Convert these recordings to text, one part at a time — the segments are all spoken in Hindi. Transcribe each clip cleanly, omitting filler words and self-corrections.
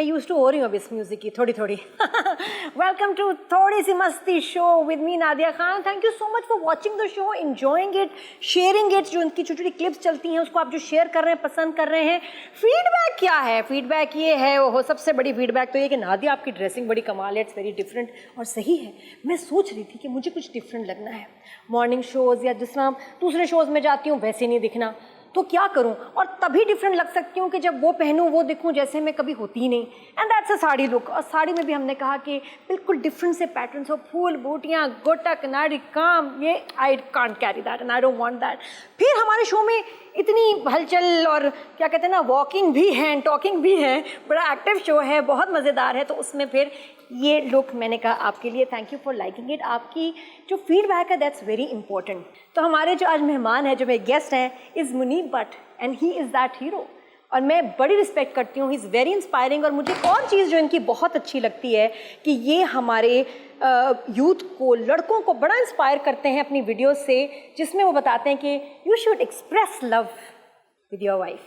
यूज टू हो रही हूँ अब इस म्यूजिक की थोड़ी थोड़ी। वेलकम टू थोड़ी सी मस्ती show with me Nadia Khan. Thank you so much for watching the show, enjoying it, sharing it. जो इनकी छोटी छोटी क्लिप्स चलती हैं उसको आप जो शेयर कर रहे हैं, पसंद कर रहे हैं। फीडबैक क्या है? फीडबैक ये है, वो सबसे बड़ी फीडबैक तो ये कि नादिया आपकी ड्रेसिंग बड़ी कमाल है, इट्स वेरी डिफरेंट। और सही है, मैं सोच रही थी कि मुझे कुछ डिफरेंट लगना है। मॉर्निंग शोज़ या जिस तरह दूसरे शोज़ में जाती हूँ वैसे नहीं दिखना, तो क्या करूं? और तभी डिफरेंट लग सकती हूँ कि जब वो पहनूं, वो दिखूं जैसे मैं कभी होती ही नहीं। And that's a sari look. और साड़ी में भी हमने कहा कि बिल्कुल डिफरेंट से पैटर्न्स हो, फूल बूटियाँ, गोटा नाड़ी काम, ये I can't carry that and I don't want that. फिर हमारे शो में इतनी हलचल और क्या कहते हैं ना, वॉकिंग भी है, टॉकिंग भी है, बड़ा एक्टिव शो है, बहुत मज़ेदार है। तो उसमें फिर ये लुक मैंने कहा आपके लिए। Thank you for liking it. आपकी जो फीडबैक है दैट्स वेरी इंपॉर्टेंट। तो हमारे जो आज मेहमान हैं, जो मेरे गेस्ट हैं, is Muneeb Bhatt and he is that hero. और मैं बड़ी रिस्पेक्ट करती हूँ, ही इज़ वेरी इंस्पायरिंग। और मुझे एक और चीज़ जो इनकी बहुत अच्छी लगती है कि ये हमारे यूथ को, लड़कों को बड़ा इंस्पायर करते हैं अपनी वीडियोज़ से, जिसमें वो बताते हैं कि you should express love with your wife.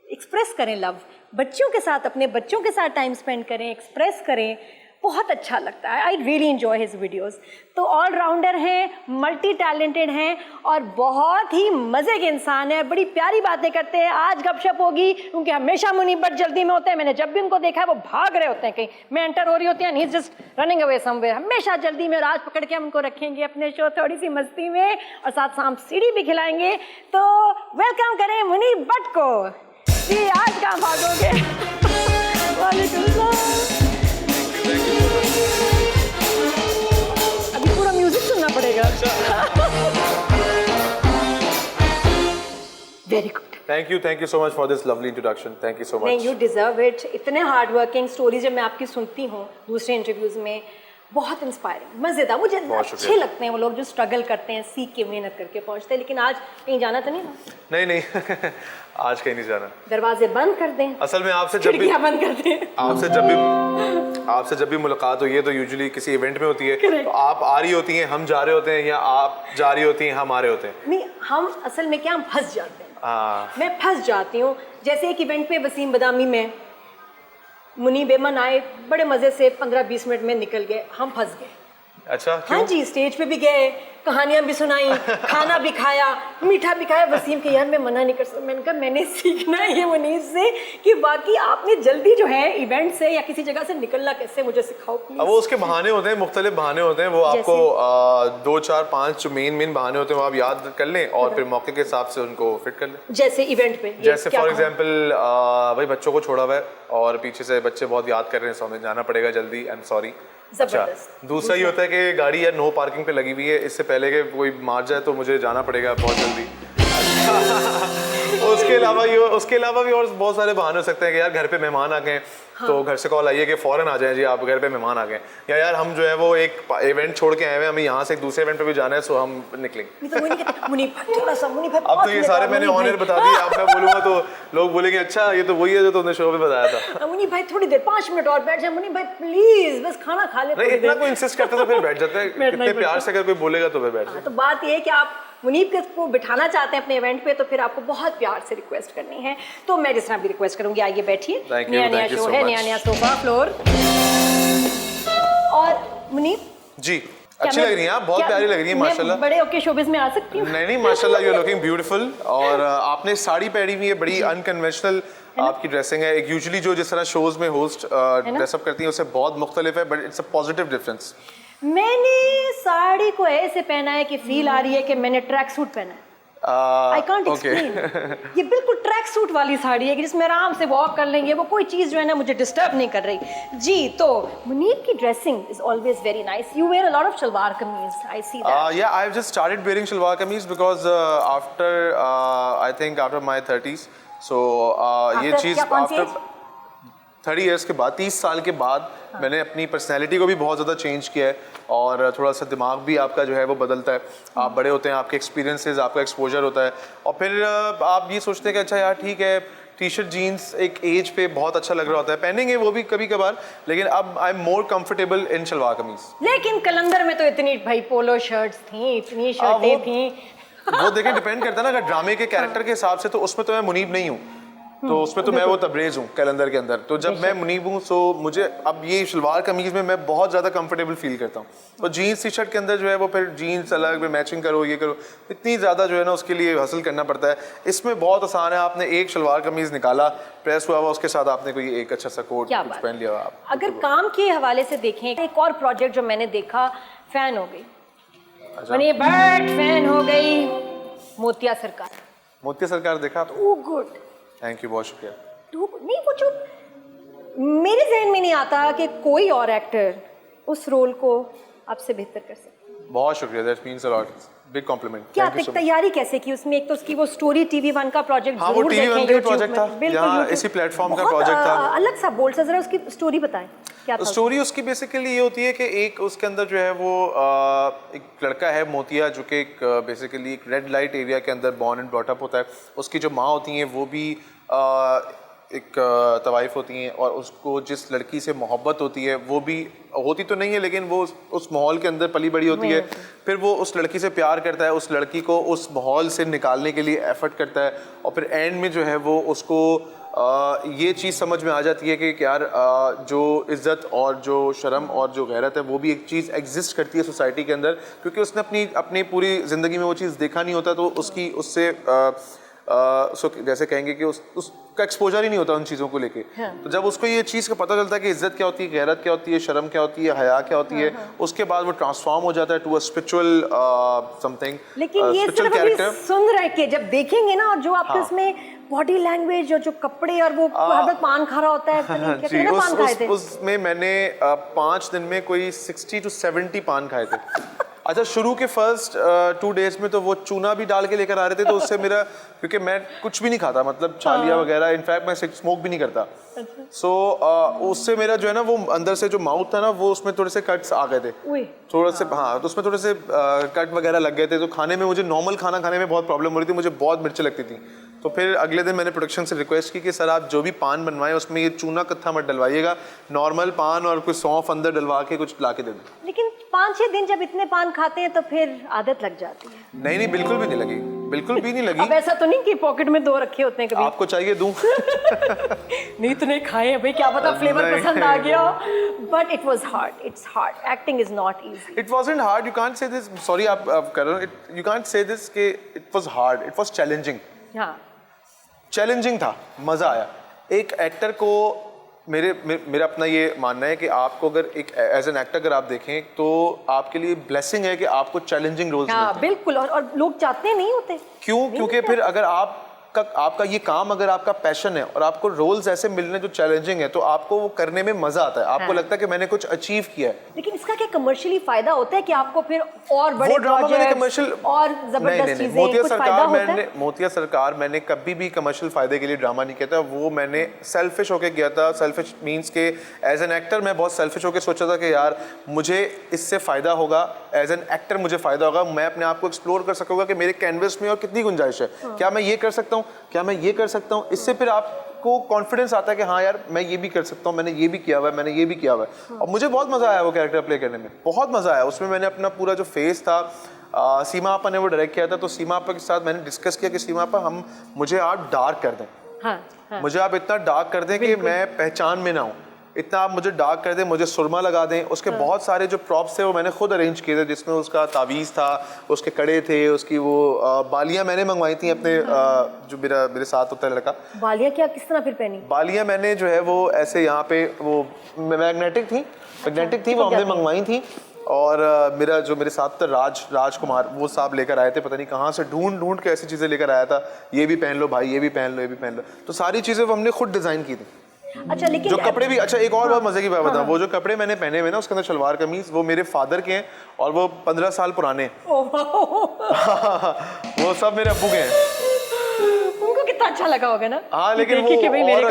Express करें लव, बच्चों के साथ, अपने बच्चों के साथ टाइम स्पेंड करें, एक्सप्रेस करें, बहुत अच्छा लगता है। I really enjoy his videos. तो ऑलराउंडर हैं, मल्टी टैलेंटेड हैं और बहुत ही मज़े के इंसान हैं, बड़ी प्यारी बातें करते हैं। आज गपशप होगी क्योंकि हमेशा मुनीब भट्ट जल्दी में होते हैं। मैंने जब भी उनको देखा है वो भाग रहे होते हैं, कहीं मैं एंटर हो रही होती है, he is just running away somewhere, हमेशा जल्दी में। और आज पकड़ के हम उनको रखेंगे अपने शो थोड़ी सी मस्ती में, और साथ साथ सीढ़ी भी खिलाएंगे। तो वेलकम करें मुनीब भट्ट को। जी आज कहाँ भागोगे? वालेकुम सलाम। अभी पूरा म्यूजिक सुनना पड़ेगा। Very good. Thank you so much for this lovely introduction. Thank you so much. नहीं, यू डिजर्व इट। इतने हार्ड वर्किंग स्टोरीज जब मैं आपकी सुनती हूँ दूसरे इंटरव्यूज में, बहुत इंस्पायरिंग, मज़ेदार। मुझे अच्छे लगते हैं वो लोग जो स्ट्रगल करते हैं, सीख के मेहनत करके पहुँचते हैं। लेकिन आज कहीं जाना तो नहीं ना? नहीं आज कहीं नहीं जाना। दरवाजे बंद कर दें, असल में आपसे बंद कर दें। आपसे जब भी मुलाकात हुई है तो यूजुअली किसी इवेंट में होती है। तो आप आ रही होती हैं, हम जा रहे होते हैं, या आप जा रही होती हैं, हम आ रहे होते हैं। नहीं, हम असल में क्या, हम फंस जाते हैं। मैं फंस जाती हूँ। जैसे एक इवेंट पे वसीम बदामी में मुनीब बेमन आए, बड़े मज़े से 15-20 मिनट में निकल गए, हम फंस गए। अच्छा, क्यों? हाँ जी, स्टेज पे भी गए, कहानियाँ भी सुनाई, खाना भी खाया, मीठा भी खाया। वसीम के यार मैं मना नहीं कर सकता। मैंने कहा मैंने सीखना है ये मुनीब से कि बाकी आपने जल्दी जो है इवेंट से या किसी जगह से निकलना कैसे, मुझे सिखाओ प्लीज। अब वो उसके बहाने होते हैं, मुख्तलिफ बहाने होते हैं। वो आपको 2, 4, 5 जो मेन बहाने होते हैं वो आप याद कर लें और फिर मौके के हिसाब से उनको फिट कर लें। जैसे इवेंट पे, जैसे फॉर एग्जांपल भाई बच्चों को छोड़ा हुआ है और पीछे से बच्चे बहुत याद कर रहे हैं, सो हमें जाना पड़ेगा जल्दी, आई एम सॉरी। अच्छा, दूसरा ये होता है कि गाड़ी या नो पार्किंग पे लगी हुई है, इससे पहले कि कोई मार जाए तो मुझे जाना पड़ेगा बहुत जल्दी। उसके अलावा भी और बहुत सारे बहाने हो सकते हैं कि यार घर पे मेहमान आ गए, हाँ। तो घर से कॉल आई है कि फ़ौरन आ जाएं जी, आप घर पे मेहमान आ गए, या यार हम जो है वो एक इवेंट छोड़ के आए हैं, हमें यहाँ से एक दूसरे इवेंट पे भी जाना है, सो हम निकलेंगे। अब तो ये सारे मैंने ऑनर बता दिए। अब मैं बोलूँगा तो लोग बोलेंगे अच्छा ये तो वही है जो तुमने शो पे बताया था। मुनीब भाई थोड़ी देर 5 मिनट और बैठ जाए, मुनीब भाई प्लीज बस खाना खा ले। नहीं, इतना कोई इंसिस्ट करता तो फिर बैठ जाता है। कितने प्यार से अगर कोई बोलेगा तो फिर बैठ जाए। तो बात ये है कि आप मुनीब को बिठाना चाहते हैं अपने इवेंट पे, तो फिर आपको बहुत प्यार से रिक्वेस्ट करनी है। तो मैं जिस तरह भी रिक्वेस्ट करूंगी, आइए बैठिए। नया शो है, नया सोफा फ्लोर। और मुनीब जी अच्छी लग रही हैं आप, बहुत प्यारी लग रही है माशाल्लाह। बड़े ओके शोबिज में आ सकती हूँ? नहीं माशाल्लाह, यू आर लुकिंग ब्यूटीफुल। और आपने साड़ी पहनी हुई है, बड़ी अनकन्वेंशनल आपकी ड्रेसिंग है। एक यूजुअली जो जिस तरह शोज में होस्ट ड्रेसअप करती हैं उससे बहुत मुख्तलिफ है, but it's a positive difference. मैंने साड़ी को ऐसे पहना है कि फील आ रही है कि मैंने ट्रैक सूट पहना है। I can't explain. ये बिल्कुल ट्रैक सूट वाली साड़ी है कि जिसमें आराम से वॉक कर लेंगे, वो कोई चीज़ जो है ना मुझे डिस्टर्ब नहीं कर रही जी। तो मुनीब की dressing is always very nice. You wear a lot of shalwar kameez, I see that. Yeah I have just started wearing shalwar kameez because after I think after my 30s, so ये चीज़ आफ्टर 30 इयर्स के बाद, 30 साल के बाद मैंने अपनी पर्सनैलिटी को भी बहुत ज़्यादा चेंज किया है और थोड़ा सा दिमाग भी आपका जो है वो बदलता है। आप बड़े होते हैं, आपके एक्सपीरियंसेस, आपका एक्सपोजर होता है और फिर आप ये सोचते हैं कि अच्छा यार ठीक है, टी शर्ट जीन्स एक एज पे बहुत अच्छा लग रहा होता है, पहनेंगे वो भी कभी कभार, लेकिन अब I am more comfortable in shalwar kameez. लेकिन कलंदर में तो इतनी भाई पोलो शर्ट्स थी, इतनी शर्टें थी। वो देखें डिपेंड करता है ना, अगर ड्रामे के कैरेक्टर के हिसाब से तो उसमें तो मैं मुनीब नहीं हूँ, तो उसमें तो मैं वो तबरेज हूँ कैलेंडर के अंदर। तो जब मैं मुनीब हूँ तो मुझे अब ये शलवार कमीज में मैं बहुत ज़्यादा कंफर्टेबल फील करता हूँ। तो जीन्स टी शर्ट के अंदर जो है वो फिर जीन्स अलग में मैचिंग करो, ये करो, इतनी ज़्यादा जो है ना उसके लिए हासिल करना पड़ता है। इसमें बहुत आसान है, आपने एक शलवार कमीज निकाला, प्रेस हुआ हुआ, उसके साथ आपने कोई एक अच्छा सा कोट कुछ पहन लिया आप। अगर काम के हवाले से देखें, एक और प्रोजेक्ट जो मैंने देखा, फैन हो गई, मैंने बर्ड फैन हो गई, मोतिया सरकार। मोतिया सरकार देखा? टू गुड, थैंक यू, बहुत शुक्रिया। नहीं वो जो मेरे जहन में नहीं आता कि कोई और एक्टर उस रोल को आपसे बेहतर कर सकता। बहुत शुक्रिया, that means a lot, big complement. क्या तैयारी कैसे की उसमें? एक तो उसकी वो स्टोरी TV1 का प्रोजेक्ट, हाँ वो TV1 का प्रोजेक्ट था, यहाँ इसी प्लेटफॉर्म का प्रोजेक्ट था। अलग सा बोल्ड सा, जरा उसकी स्टोरी बताएं क्या था? स्टोरी उसकी बेसिकली ये होती है कि एक उसके अंदर जो है वो एक लड़का है मोतिया, जो कि एक बेसिकली एक रेड लाइट एरिया के अंदर बॉर्न एंड ब्रॉट अप होता है। उसकी जो माँ होती हैं वो भी एक तवाइफ होती हैं, और उसको जिस लड़की से मोहब्बत होती है वो भी होती तो नहीं है, लेकिन वो उस माहौल के अंदर पली बड़ी होती है। फिर वो उस लड़की से प्यार करता है, उस लड़की को उस माहौल से निकालने के लिए एफर्ट करता है, और फिर एंड में जो है वो उसको ये चीज़ समझ में आ जाती है कि यार जो इज़्ज़त और जो शर्म और जो गैरत है वो भी एक चीज़ एग्जिस्ट करती है सोसाइटी के अंदर, क्योंकि उसने अपनी पूरी ज़िंदगी में वो चीज़ देखा नहीं होता। तो उसकी उससे जैसे कहेंगे कि उसका एक्सपोजर ही नहीं होता उन चीज़ों को लेके। तो जब उसको ये चीज़ का पता चलता है कि इज्जत क्या होती है, गैरत क्या होती है, शर्म क्या होती है, हया क्या होती है, उसके बाद वो ट्रांसफॉर्म हो जाता है टू अ स्पिरिचुअल समथिंग। लेकिन ये सिर्फ अभी सुन रहे के जब देखेंगे ना, और जो आपके उसमें बॉडी लैंग्वेज और जो कपड़े और वो हरदम पान खा रहा होता है, कितने पान खाए थे? उसमें मैंने 5 दिन में कोई 60 to 70 पान खाए थे। अच्छा, शुरू के फर्स्ट 2 डेज में तो वो चूना भी डाल के लेकर आ रहे थे, तो उससे मेरा, क्योंकि मैं कुछ भी नहीं खाता, मतलब छालिया वगैरह, इनफैक्ट मैं स्मोक भी नहीं करता। सो उससे मेरा जो है ना वो अंदर से जो माउथ था ना वो उसमें थोड़े से कट्स आ गए थे, थोड़ा से, हाँ, तो उसमें थोड़े से कट वगैरह लग गए थे। तो खाने में मुझे नॉर्मल खाना खाने में बहुत प्रॉब्लम हो रही थी, मुझे बहुत मिर्च लगती थी। तो फिर अगले दिन मैंने प्रोडक्शन से रिक्वेस्ट की कि सर आप जो भी पान बनवाएं उसमें ये चूना कत्था मत डलवाइएगा, नॉर्मल पान और कुछ सौंफ अंदर डलवा के कुछ ला के दे दें। लेकिन 5-6 दिन जब इतने पान खाते हैं तो फिर आदत लग जाती है। नहीं, बिल्कुल भी नहीं लगी, बिल्कुल भी नहीं लगी। अब ऐसा तो नहीं कि पॉकेट में 2 रखे होते हैं कभी? आपको चाहिए दूं? नहीं तो नहीं खाए भाई, क्या पता फ्लेवर पसंद आ गया। But it was hard, it's hard, acting is not easy. It wasn't hard, you can't say this, sorry आप कर रहे हो, यू कांट से दिस कि it was hard, it was challenging. हाँ, चैलेंजिंग था, मज़ा आया। एक एक्टर को मेरा अपना ये मानना है कि आपको अगर एक एज एन एक्टर अगर आप देखें तो आपके लिए ब्लेसिंग है कि आपको चैलेंजिंग रोल्स मिलते हैं। बिल्कुल, और लोग चाहते नहीं होते। क्यों? क्योंकि फिर अगर आपका ये काम अगर आपका पैशन है और आपको रोल्स ऐसे मिलने जो चैलेंजिंग है, तो आपको वो करने में मजा आता है, आपको लगता है कि मैंने कुछ अचीव किया है। लेकिन इसका क्या कमर्शियली फायदा होता है कि आपको फिर और बड़े प्रोजेक्ट्स और जबरदस्त चीजें, कुछ फायदा होता है? मोतिया सरकार मैंने कभी भी कमर्शियल फायदे के लिए ड्रामा नहीं किया था, वो मैंने सेल्फिश होके किया था। सेल्फिश मींस के एज एन एक्टर मैं बहुत सेल्फिश होके सोचा था कि यार मुझे इससे फायदा होगा, एज एन एक्टर मुझे फायदा होगा, मैं अपने आप को एक्सप्लोर कर सकूंगा कि मेरे कैनवस में और कितनी गुंजाइश है, क्या मैं ये कर सकता हूँ, क्या मैं ये कर सकता हूँ। इससे फिर आपको कॉन्फिडेंस आता है कि हाँ यार मैं ये भी कर सकता हूँ, मैंने ये भी किया हुआ है, मैंने ये भी किया हुआ है। और मुझे बहुत मजा आया वो कैरेक्टर प्ले करने में, बहुत मजा आया उसमें। मैंने अपना पूरा जो फेस था, सीमा आपा ने वो डायरेक्ट किया था, तो सीमा आपा के साथ मैंने डिस्कस किया कि सीमा आपा मुझे आप डार्क कर दें। हाँ। मुझे आप इतना डार्क कर दें कि मैं पहचान में ना हूँ, इतना आप मुझे डार्क कर दें, मुझे सुरमा लगा दें। उसके बहुत सारे जो प्रॉप्स थे वो मैंने खुद अरेंज किए थे, जिसमें उसका तावीज़ था, उसके कड़े थे, उसकी वो बालियाँ मैंने मंगवाई थी अपने जो मेरे साथ होता है लड़का। बालियाँ क्या, किस तरह फिर पहनी? बालियाँ मैंने जो है वो ऐसे यहाँ पे वो मैग्नेटिक थी वो हमने मंगवाई थी। और मेरे साथ था राजकुमार, वो साहब लेकर आए थे, पता नहीं कहाँ से ढूंढ के ऐसी चीज़ें लेकर आया था, ये भी पहन लो भाई, ये भी पहन लो, ये भी पहन लो। तो सारी चीज़ें वो हमने खुद डिज़ाइन की थी। अच्छा, लेकिन जो कपड़े भी, अच्छा एक और बहुत मजे की बात बताऊं, वो जो कपड़े मैंने पहने हुए ना उसके अंदर शलवार कमीज, वो मेरे फादर के हैं और वो 15 साल पुराने हैं। वो सब मेरे अब्बू के हैं। उनको कितना अच्छा लगा होगा ना। हाँ, लेकिन वो और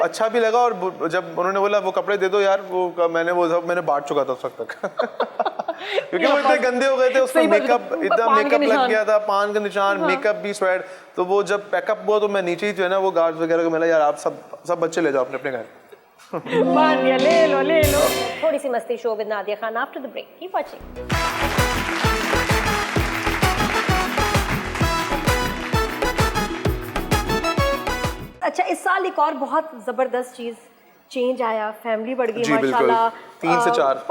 अच्छा भी लगा। और जब उन्होंने बोला वो कपड़े दे दो यार, वो मैंने बांट चुका था उस वक्त तक। क्योंकि वो इतने गंदे हो गए थे, उसमें इतना मेकअप लग गया था, पान का निशान, मेकअप भी, स्वेट। तो वो जब पैकअप हुआ तो मैं नीचे ही जो है ना वो गार्ड वगैरह को मिला, यार आप सब बच्चे ले जाओ अपने घर। मान लिया, ले लो। थोड़ी सी मस्ती show with Nadia Khan after the break. Keep watching. अच्छा, इस साल एक और बहुत ज़बरदस्त चीज़, चेंज आया, फैमिली बढ़ गई जी, बिल्कुल। माशाल्लाह, 3 से 4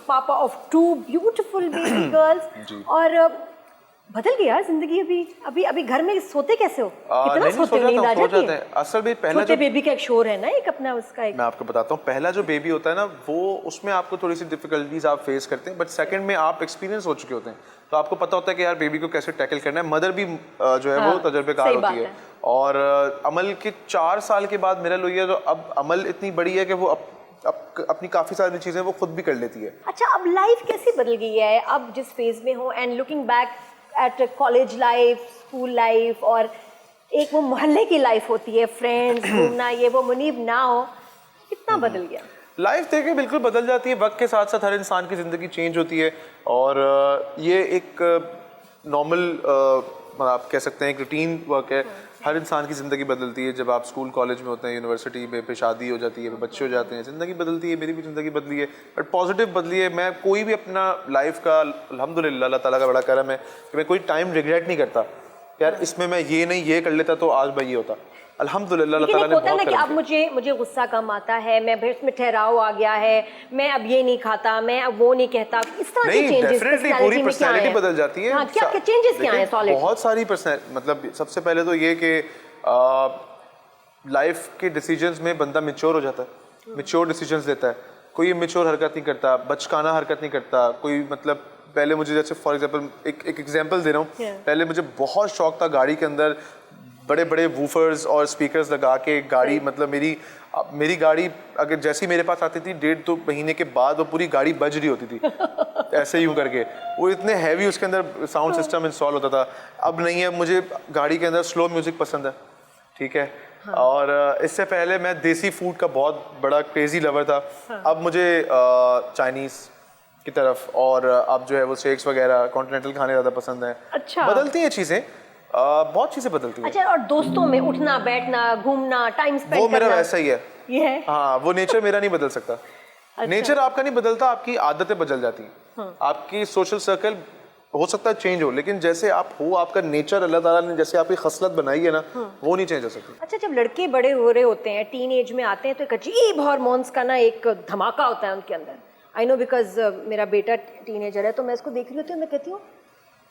पापा ऑफ 2 ब्यूटीफुल बेबी गर्ल्स, और बदल गई यार जिंदगी। अभी घर में सोते कैसे हो? कितना सोते हो? नींद आ जाती है? असल में पहला छोटे जो बेबी का एक शोर है ना, एक अपना उसका एक, मैं आपको बताता हूँ, पहला जो बेबी होता है ना, वो उसमें आपको थोड़ी सी डिफिकल्टीज आप फेस करते हैं, बट सेकंड में आप एक्सपीरियंस हो चुके होते हैं, तो आपको पता होता है कि यार बेबी को कैसे टैकल करना है। मदर भी जो है वो तजर्बेकार होती है। और अमल के 4 साल के बाद मेरा लोहिया, तो अब अमल इतनी बड़ी है कि वो अब अपनी काफ़ी सारी चीज़ें वो खुद भी कर लेती है। अच्छा, अब लाइफ कैसी बदल गई है अब जिस फेज में हो, and looking back at college life, school life, और एक वो मोहल्ले की लाइफ होती है, फ्रेंड्स, घूमना, ये वो, मुनीब ना हो, कितना बदल गया लाइफ? देखिए बिल्कुल बदल जाती है, वक्त के साथ साथ हर इंसान की ज़िंदगी चेंज होती है, और ये एक नॉर्मल आप कह सकते हैं एक रूटीन वर्क है। हर इंसान की ज़िंदगी बदलती है, जब आप स्कूल कॉलेज में होते हैं, यूनिवर्सिटी में, फिर शादी हो जाती है, फिर बच्चे हो जाते हैं, ज़िंदगी बदलती है। मेरी भी ज़िंदगी बदली है, बट पॉजिटिव बदली है। मैं कोई भी अपना लाइफ का, अल्हम्दुलिल्लाह अल्लाह ताला का बड़ा करम है कि मैं कोई टाइम रिग्रेट नहीं करता, यार इसमें मैं ये नहीं ये कर लेता तो आज भाई ये होता। अल्हम्दुलिल्लाह अल्लाह ताला ने बहुत कि अब मुझे गुस्सा कम आता है, मैं इसमें ठहराव आ गया है, मैं अब ये नहीं खाता, मैं अब वो नहीं कहता, इस तरह के चेंजेस डेफिनेटली पूरी पर्सनैलिटी बदल जाती है। हाँ, क्या चेंजेस क्या हैं? सॉलिड बहुत सारी मतलब सबसे पहले तो ये कि लाइफ के डिसीजंस में बंदा मैच्योर हो जाता है, मैच्योर डिसीजंस लेता है, कोई मैच्योर हरकत नहीं करता, बचकाना हरकत नहीं करता कोई। मतलब पहले मुझे, जैसे फॉर एग्जांपल एक एग्जांपल दे रहा हूँ, पहले मुझे बहुत शौक था गाड़ी के अंदर बड़े बड़े वूफर्स और स्पीकर्स लगा के गाड़ी, मतलब मेरी गाड़ी अगर जैसी मेरे पास आती थी 1.5-2 महीने के बाद वो पूरी गाड़ी बज रही होती थी ऐसे यूं करके, वो इतने हैवी उसके अंदर साउंड सिस्टम इंस्टॉल होता था। अब नहीं है, मुझे गाड़ी के अंदर स्लो म्यूजिक पसंद है, ठीक है। हाँ। और इससे पहले मैं देसी फूड का बहुत बड़ा क्रेजी लवर था। हाँ। अब मुझे चाइनीज़ की तरफ, और अब जो है वो स्टेक्स वगैरह कॉन्टिनेंटल खाने ज़्यादा पसंद है। अच्छा, बदलती हैं चीज़ें, बहुत चीजें बदलती हैं। अच्छा, और दोस्तों में उठना बैठना, घूमना, टाइम स्पेंड करना, वो मेरा वैसा ही है। ये है? हाँ, वो नेचर मेरा नहीं बदल सकता। अच्छा। नेचर आपका नहीं बदलता, आपकी आदतें बदल जाती हैं। हाँ। आपकी सोशल सर्कल हो सकता है चेंज हो, लेकिन जैसे आप हो, आपका नेचर अल्लाह ताला ने जैसे आपकी खसलत बनाई है ना, वो नहीं चेंज हो सकती। अच्छा, जब लड़के बड़े हो रहे होते हैं, टीन एज में आते हैं, तो एक अजीब हार्मोन्स का ना एक धमाका होता है उनके अंदर। आई नो, बिकॉज मेरा बेटा टीनेजर है, तो मैं इसको देख रही होती हूँ, मैं कहती हूँ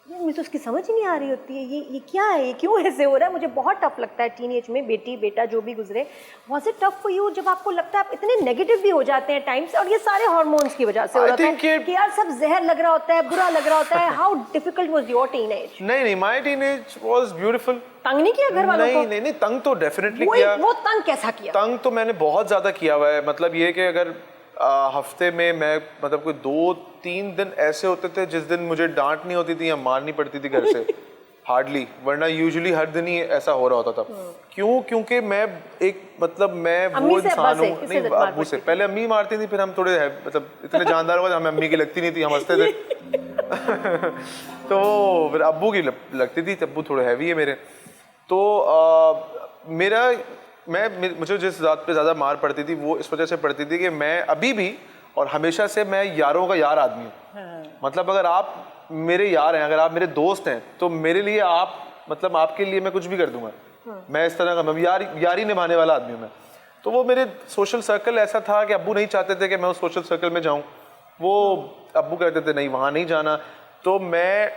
यार मुझे तो उसकी समझ ही नहीं आ रही होती है, ये क्या है, ये क्यों ऐसे हो रहा है। मुझे बहुत टफ लगता है टीन एज में, बेटी बेटा जो भी गुजरे। Was it tough for you, जब आपको लगता है आप इतने नेगेटिव भी हो जाते हैं टाइम से, और ये सारे हार्मोन्स की वजह से हो रहा है कि यार सब जहर लग रहा होता है, बुरा लग रहा होता है। How difficult was your teenage? नहीं, माय टीनेज वाज ब्यूटीफुल। तंग नहीं किया घर वालों को? नहीं, तंग तो डेफिनेटली किया। वो तंग कैसा किया? तंग तो मैंने बहुत ज्यादा किया हुआ है। मतलब ये कि अगर हफ्ते में मैं, मतलब कोई 2-3 दिन ऐसे होते थे जिस दिन मुझे डांट नहीं होती थी या मारनी पड़ती थी घर से, हार्डली, वरना यूजुअली हर दिन ही ऐसा हो रहा होता था। क्यों? क्योंकि मैं एक, मतलब मैं वो इंसान हूँ, नहीं अब्बू से, पहले अम्मी मारती थी, फिर हम थोड़े मतलब इतने जानदार हुए, हमें अम्मी की लगती नहीं थी, हम हंसते थे तो फिर अब्बू की लगती थी, अब्बू थोड़े हैवी है मेरे। तो मुझे जिस बात पे ज़्यादा मार पड़ती थी वो इस वजह से पड़ती थी कि मैं अभी भी और हमेशा से मैं यारों का यार आदमी हूँ। हाँ। मतलब अगर आप मेरे यार हैं, अगर आप मेरे दोस्त हैं, तो मेरे लिए आप, मतलब आपके लिए मैं कुछ भी कर दूंगा। हाँ। मैं इस तरह का, मैं यारी निभाने वाला आदमी हूँ मैं। तो वो मेरे सोशल सर्कल ऐसा था कि अब्बू नहीं चाहते थे कि मैं उस सोशल सर्कल में जाऊँ। वो अब्बू कहते थे नहीं, वहाँ नहीं जाना। तो मैं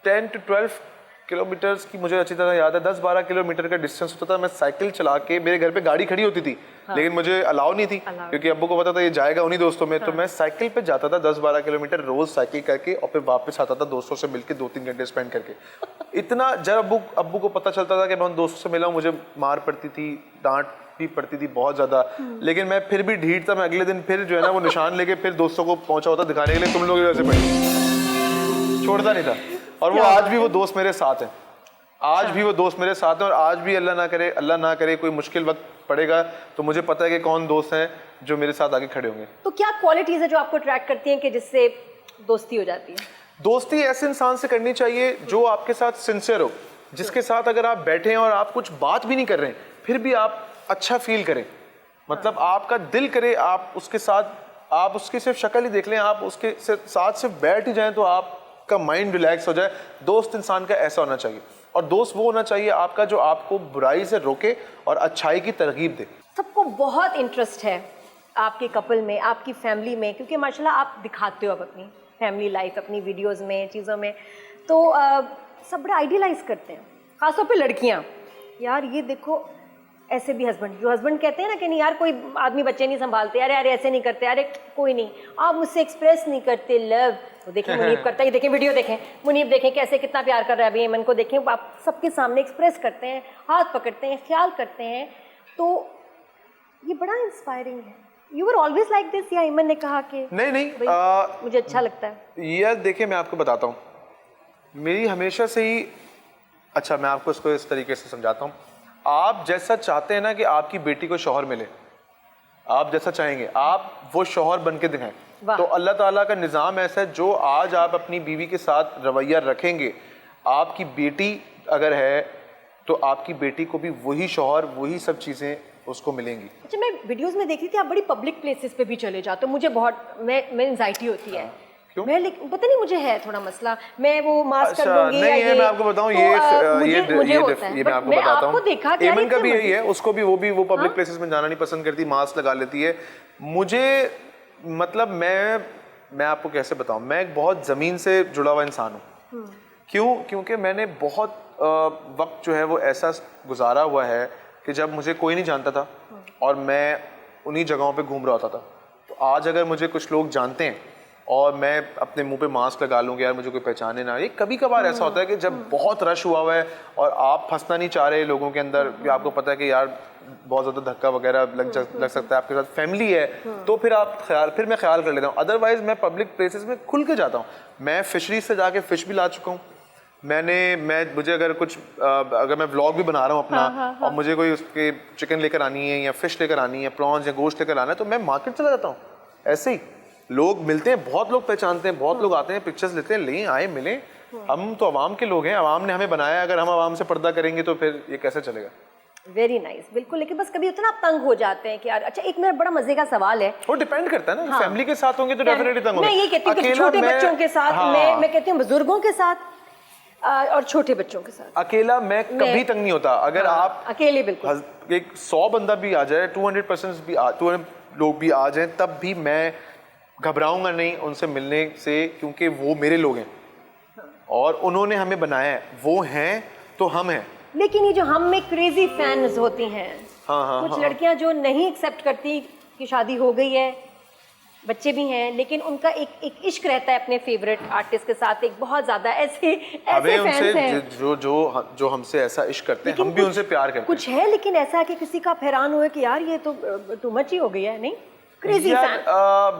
10 to 12 किलोमीटर्स की, मुझे अच्छी तरह याद है, 10-12 किलोमीटर का डिस्टेंस होता था। मैं साइकिल चला के, मेरे घर पे गाड़ी खड़ी होती थी, हाँ। लेकिन मुझे अलाउ नहीं थी, क्योंकि अब्बू को पता था ये जाएगा उन्हीं दोस्तों में। हाँ। तो मैं साइकिल पे जाता था 10-12 किलोमीटर रोज साइकिल करके, और फिर वापस आता था दोस्तों से मिलके 2-3 घंटे स्पेंड करके। इतना जब अब्बू को पता चलता था कि मैं उन दोस्तों से मिला हूँ, मुझे मार पड़ती थी, डांट भी पड़ती थी बहुत ज्यादा, लेकिन मैं फिर भी ढीठ था। मैं अगले दिन फिर जो है ना वो निशान लेके फिर दोस्तों को पहुंचा होता दिखाने के लिए, तुम लोग वैसे पढ़े, छोड़ता नहीं था। और वो आज भी वो दोस्त मेरे साथ हैं, आज भी वो दोस्त मेरे साथ हैं। और आज भी अल्लाह ना करे कोई मुश्किल वक्त पड़ेगा तो मुझे पता है कि कौन दोस्त हैं जो मेरे साथ आगे खड़े होंगे। तो क्या क्वालिटीज है जो आपको अट्रैक्ट करती हैं कि जिससे दोस्ती हो जाती है? दोस्ती ऐसे इंसान से करनी चाहिए जो आपके साथ सिंसियर हो, जिसके साथ अगर आप बैठे हैं और आप कुछ बात भी नहीं कर रहे हैं, फिर भी आप अच्छा फील करें। मतलब आपका दिल करे आप उसके साथ, आप उसकी सिर्फ शक्ल ही देख लें, आप उसके साथ सिर्फ बैठ ही जाएं तो आप आपका माइंड रिलैक्स हो जाए। दोस्त इंसान का ऐसा होना चाहिए, और दोस्त वो होना चाहिए आपका जो आपको बुराई से रोके और अच्छाई की तरगीब दे। सबको बहुत इंटरेस्ट है आपके कपल में, आपकी फैमिली में, क्योंकि माशाल्लाह आप दिखाते हो अब अपनी फैमिली लाइफ अपनी वीडियोस में, चीज़ों में, तो सब बड़ा आइडियलाइज करते हैं, खासतौर पे लड़कियां। यार ये देखो ऐसे भी हस्बैंड, जो हस्बैंड कहते हैं ना कि नहीं यार कोई आदमी बच्चे नहीं संभालते, अरे अरे ऐसे नहीं करते, अरे कोई नहीं, आप मुझसे एक्सप्रेस नहीं करते लव। तो देखें मुनीब करता है, ये देखें वीडियो देखें, मुनीब देखें कैसे कितना प्यार कर रहा है अभी अमन को, देखें आप सबके सामने एक्सप्रेस करते हैं, हाथ पकड़ते हैं, ख्याल करते हैं, तो ये बड़ा इंस्पायरिंग है। You were always like this, या ईमन ने कहा कि नहीं मुझे अच्छा लगता है? ये देखिए मैं आपको बताता हूँ, मेरी हमेशा से ही, अच्छा मैं आपको इसको इस तरीके से समझाता हूँ। आप जैसा चाहते हैं ना कि आपकी बेटी को शौहर मिले, आप जैसा चाहेंगे आप वो शौहर बन के दिखाएं, तो अल्लाह ताला का निज़ाम ऐसा है, जो आज आप अपनी बीवी के साथ रवैया रखेंगे, आपकी बेटी अगर है तो आपकी बेटी को भी वही शौहर, वही सब चीज़ें उसको मिलेंगी। अच्छा, मैं वीडियोस में देख रही थी आप बड़ी पब्लिक प्लेसेस पे भी चले जाते हो, मुझे बहुत मैं एंजाइटी होती है। क्यों? मैं पता नहीं, मुझे है थोड़ा मसला, मैं वो मास्क कर दूंगी नहीं, या ये मैं आपको बताऊं, ये मैं आपको बताता हूँ, देखा कि एमन का भी यही है, उसको भी वो पब्लिक प्लेसेस में जाना नहीं पसंद करती, मास्क लगा लेती है। मुझे मतलब मैं आपको कैसे बताऊं, मैं एक बहुत ज़मीन से जुड़ा हुआ इंसान हूँ। क्यों? क्योंकि मैंने बहुत वक्त जो है वो ऐसा गुजारा हुआ है कि जब मुझे कोई नहीं जानता था और मैं उन्हीं जगहों पे घूम रहा होता था। तो आज अगर मुझे कुछ लोग जानते हैं और मैं अपने मुंह पे मास्क लगा लूँगा, यार मुझे कोई पहचाने ना, ये कभी कभार ऐसा होता है कि जब बहुत रश हुआ हुआ है और आप फंसना नहीं चाह रहे लोगों के अंदर, कि आपको पता है कि यार बहुत ज़्यादा धक्का वगैरह लग सकता है, आपके साथ फैमिली है, तो फिर मैं ख्याल कर लेता हूँ। अदरवाइज मैं पब्लिक प्लेसेस में खुल के जाता हूँ। मैं फिशरीज से जाके फ़िश भी ला चुका हूँ। मुझे अगर मैं व्लॉग भी बना रहा हूँ अपना, और मुझे कोई उसके चिकन लेकर आनी है या फिश लेकर आनी है, प्रॉन्स या गोश्त लेकर आना है, तो मैं मार्केट चला जाता हूँ। ऐसे ही लोग मिलते हैं, बहुत लोग पहचानते हैं, बहुत लोग आते हैं, पिक्चर्स लेते हैं, लें आए मिलें। हम तो अवाम के लोग हैं, अवाम ने हमें बनाया, अगर हम अवाम से पर्दा करेंगे तो फिर ये कैसे चलेगा? वेरी नाइस, बिल्कुल। लेकिन बस कभी उतना तंग हो जाते हैं कि यार, अच्छा एक मेरा बड़ा मजे का सवाल है, वो डिपेंड करता है ना, फैमिली के साथ होंगे तो डेफिनेटली तंग होंगे। मैं ये कहती हूँ कि छोटे बच्चों के साथ, मैं कहती हूँ बुजुर्गों के साथ और छोटे बच्चों के साथ अकेला मैं कभी तंग नहीं होता। अगर आप अकेले बिल्कुल एक 100 बंदा भी आ जाए, 200% भी 200 लोग भी आ जाएं, तब भी मैं घबराऊंगा नहीं उनसे मिलने से, क्योंकि वो मेरे लोग हैं और उन्होंने हमें बनाया है, वो हैं तो हम हैं। लेकिन ये जो हम में क्रेजी फैंस होती हैं, कुछ लड़कियां जो नहीं एक्सेप्ट करती कि शादी हो गई है, बच्चे भी हैं, लेकिन उनका एक इश्क रहता है अपने फेवरेट आर्टिस्ट के साथ, एक बहुत ज्यादा ऐसे फैंस हैं जो हमसे ऐसा इश्क करते हैं, हम भी उनसे प्यार करते हैं। कुछ है लेकिन ऐसा कि किसी का हैरान हुआ कि यार ये तो टू मच ही हो गई है, नहीं? क्रेजी फैन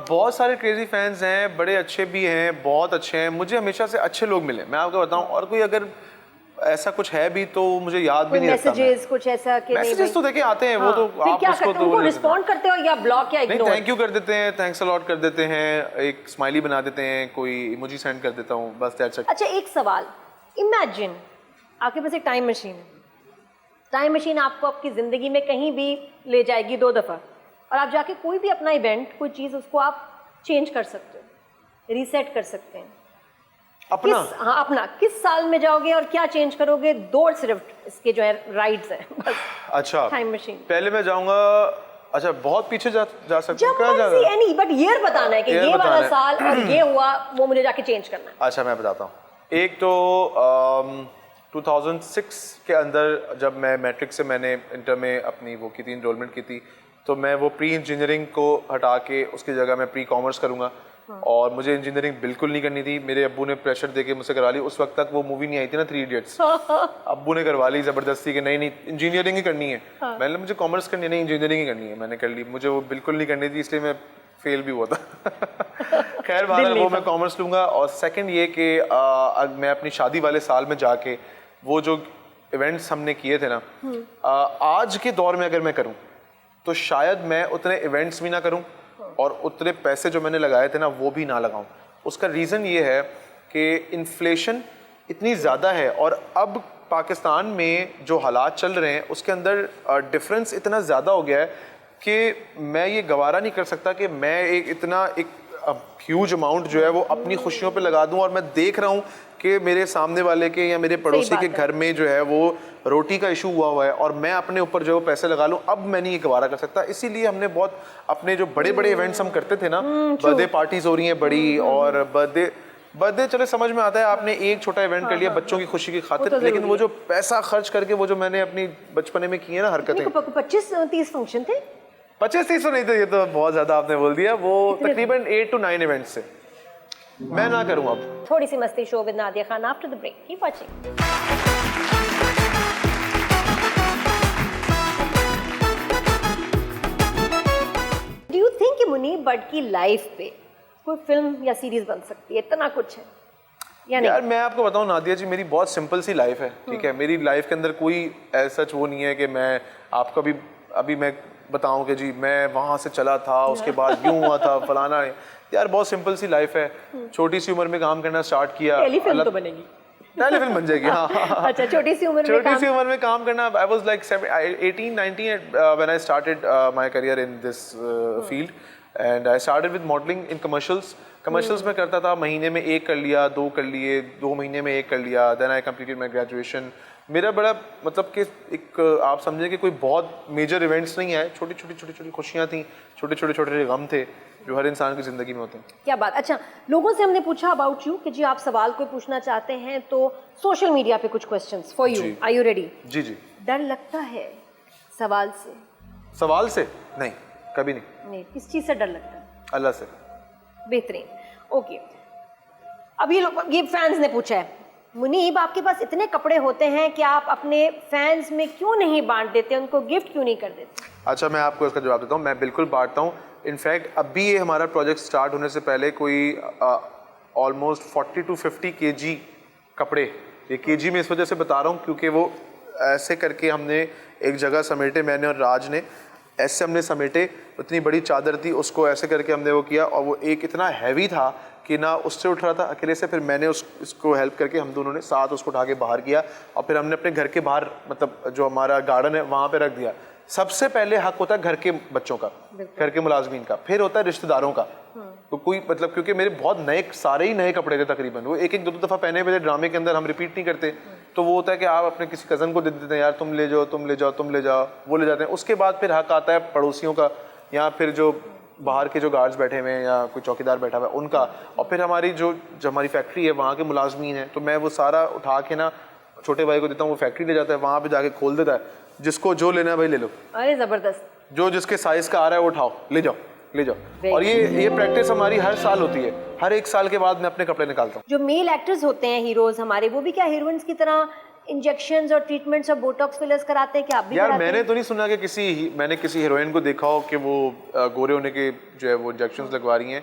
बहुत सारे क्रेजी फैंस हैं, बड़े अच्छे भी हैं, बहुत अच्छे हैं। मुझे हमेशा से अच्छे लोग मिले, मैं आपको बताऊं, और कोई अगर ऐसा कुछ है भी तो मुझे याद भी नहीं रहता। मैसेजेस कुछ ऐसा कि मैसेजेस तो देखिए आते हैं, वो तो आप क्या उसको तो रिस्पॉन्ड करते हो या ब्लॉक या इग्नोर? थैंक यू कर देते हैं, थैंक्स अ लॉट कर देते हैं, एक स्माइली बना देते हैं, कोई इमोजी सेंड कर देता हूँ, बस दैट्स इट। अच्छा एक सवाल, इमेजिन आपके पास एक टाइम मशीन है, टाइम मशीन आपको आपकी जिंदगी में कहीं भी ले जाएगी 2 दफा, और आप जाके कोई भी अपना इवेंट, कोई चीज, उसको आप चेंज कर सकते हो, रीसेट कर सकते हैं अपना किस साल में जाओगे और क्या चेंज करोगे? 2 सिर्फ इसके जो है राइड्स हैं बस। अच्छा, टाइम मशीन पहले मैं जाऊंगा, अच्छा बहुत पीछे जा सकते हैं, क्या जाना? एनी बट ईयर बताना है कि ये वाला साल और ये हुआ, वो मुझे जाके चेंज करना है। अच्छा मैं बताता हूँ, एक तो 2006 के अंदर जब मैं मैट्रिक से मैंने इंटर में अपनी वो की थी, इनरोलमेंट की थी, तो मैं वो प्री इंजीनियरिंग को हटा के उसकी जगह मैं प्री कॉमर्स करूँगा। और मुझे इंजीनियरिंग बिल्कुल नहीं करनी थी, मेरे अब्बू ने प्रेशर देके मुझसे करवा ली। उस वक्त तक वो मूवी नहीं आई थी ना 3 इडियट्स, अब्बू ने करवा ली ज़बरदस्ती कि नहीं इंजीनियरिंग ही करनी है। मैंने मुझे कॉमर्स करनी है, नहीं इंजीनियरिंग ही करनी है, मैंने कर ली। मुझे वो बिल्कुल नहीं करनी थी, इसलिए मैं फेल भी हुआ था। खैर बहरहाल वो मैं कॉमर्स लूँगा। और सेकेंड ये कि मैं अपनी शादी वाले साल में जाके वो जो इवेंट्स हमने किए थे ना, आज के दौर में अगर मैं करूँ तो शायद मैं उतने इवेंट्स भी ना करूँ और उतने पैसे जो मैंने लगाए थे ना वो भी ना लगाऊं। उसका रीज़न ये है कि इन्फ्लेशन इतनी ज़्यादा है और अब पाकिस्तान में जो हालात चल रहे हैं उसके अंदर डिफरेंस इतना ज़्यादा हो गया है कि मैं ये गवारा नहीं कर सकता कि मैं एक ह्यूज अमाउंट जो है वो अपनी खुशियों पे लगा दूं, और मैं देख रहा हूँ कि मेरे सामने वाले के या मेरे पड़ोसी के घर में जो है वो रोटी का इशू हुआ है और मैं अपने ऊपर जो है पैसे लगा लूं, अब मैं नहीं ये गवारा कर सकता। इसीलिए हमने बहुत अपने जो बड़े बड़े इवेंट्स हम करते थे ना, बर्थडे पार्टीज हो रही हैं बड़ी, और बर्थडे चले समझ में आता है, आपने एक छोटा इवेंट कर लिया बच्चों की खुशी की खातिर, लेकिन वो जो पैसा खर्च करके वो जो मैंने अपनी बचपने में किए ना हरकतें, 25-30 फंक्शन थे। 25-30 नहीं थे, ये तो बहुत ज्यादा आपने बोल दिया। वो तकरीबन 8 to 9 इवेंट्स से मैं ना करूं अब। थोड़ी सी मस्ती show with Nadia Khan after the break, keep watching. Do you think कि मुनीब भट्ट की लाइफ पे कोई फिल्म या सीरीज बन सकती है? इतना कुछ है या नहीं? यार मैं आपको बताऊं नादिया जी, मेरी बहुत सिंपल सी लाइफ है, ठीक है। मेरी लाइफ के अंदर कोई ऐसा वो नहीं है कि मैं आपको अभी मैं बताऊं कि जी मैं वहां से चला था, उसके बाद यूं हुआ था फलाना। यार बहुत सिंपल सी लाइफ है, छोटी सी उम्र में काम करना स्टार्ट किया। टेलीफिल्म तो बनेगी, टेलीफिल्म बन जाएगी। हाँ अच्छा, छोटी सी उम्र में काम करना। I was like 18-19 when I started my career in this field, and I started with modelling in commercials में करता था। महीने में 1 कर लिया, 2 कर लिए, 2 महीने में 1 कर लिया। Then I completed my graduation. मेरा बड़ा मतलब कि एक आप समझे कि कोई बहुत मेजर इवेंट्स नहीं है, छोटी खुशियाँ थी, छोटे गम थे जो हर इंसान की जिंदगी में होते हैं। क्या बात। अच्छा, लोगों से हमने पूछा अबाउट यू कि जी आप सवाल कोई पूछना चाहते हैं तो सोशल मीडिया पे कुछ questions for you, are you ready? जी। डर लगता है सवाल से? सवाल से नहीं, कभी नहीं। किस चीज से डर लगता है? अल्लाह से। बेहतरीन, ओके। अब ये फैंस ने पूछा है, मुनीब आपके पास इतने कपड़े होते हैं कि आप अपने फैंस में क्यों नहीं बांट देते, उनको गिफ्ट क्यों नहीं कर देते? अच्छा, मैं आपको इसका जवाब देता हूँ। मैं बिल्कुल बांटता हूँ। इनफैक्ट अभी ये हमारा प्रोजेक्ट स्टार्ट होने से पहले कोई ऑलमोस्ट 40 to 50 kg कपड़े, ये kg में इस वजह से बता रहा हूँ क्योंकि वो ऐसे करके हमने एक जगह समेटे, मैंने और राज ने ऐसे हमने समेटे। उतनी बड़ी चादर थी, उसको ऐसे करके हमने वो किया, और वो एक इतना हैवी था कि ना उससे उठ रहा था अकेले से। फिर मैंने इसको हेल्प करके हम दोनों ने साथ उसको उठा के बाहर किया, और फिर हमने अपने घर के बाहर, मतलब जो हमारा गार्डन है वहाँ पे रख दिया। सबसे पहले हक होता है घर के बच्चों का, घर के मुलाजमीन का, फिर होता है रिश्तेदारों का। तो कोई मतलब, क्योंकि मेरे बहुत नए, सारे ही नए कपड़े थे तकरीबन, वो एक 2 दफ़ा पहने हुए थे। ड्रामे के अंदर हम रिपीट नहीं करते, तो वो होता है कि आप अपने किसी कज़न को दे देते हैं, यार तुम ले जाओ, वो ले जाते हैं। उसके बाद फिर हक आता है पड़ोसियों का, या फिर जो बाहर के जो गार्ड्स बैठे हुए हैं या कोई चौकीदार बैठा हुआ है उनका, और फिर हमारी जो हमारी फैक्ट्री है वहाँ के मुलाजमीन हैं। तो मैं वो सारा उठा के ना छोटे भाई को देता हूँ, वो फैक्ट्री ले जाता है, वहाँ पे जाके खोल देता है। जिसको जो लेना है भाई ले लो। अरे जबरदस्त। जो जिसके साइज का आ रहा है वो उठाओ, ले जाओ। और ये प्रैक्टिस हमारी हर साल होती है। हर 1 साल के बाद मैं अपने कपड़े निकालता हूँ। जो मेल एक्टर्स होते हैं, हीरोज हमारे, वो भी क्या हीरोइंस की तरह इंजेक्शंस और ट्रीटमेंट्स और बोटॉक्स फिलर्स कराते हैं? क्या आप भी यार कराते मैंने हैं? तो नहीं सुना कि मैंने किसी हीरोइन को देखा हो कि वो गोरे होने के जो है वो इंजेक्शंस लगवा रही हैं।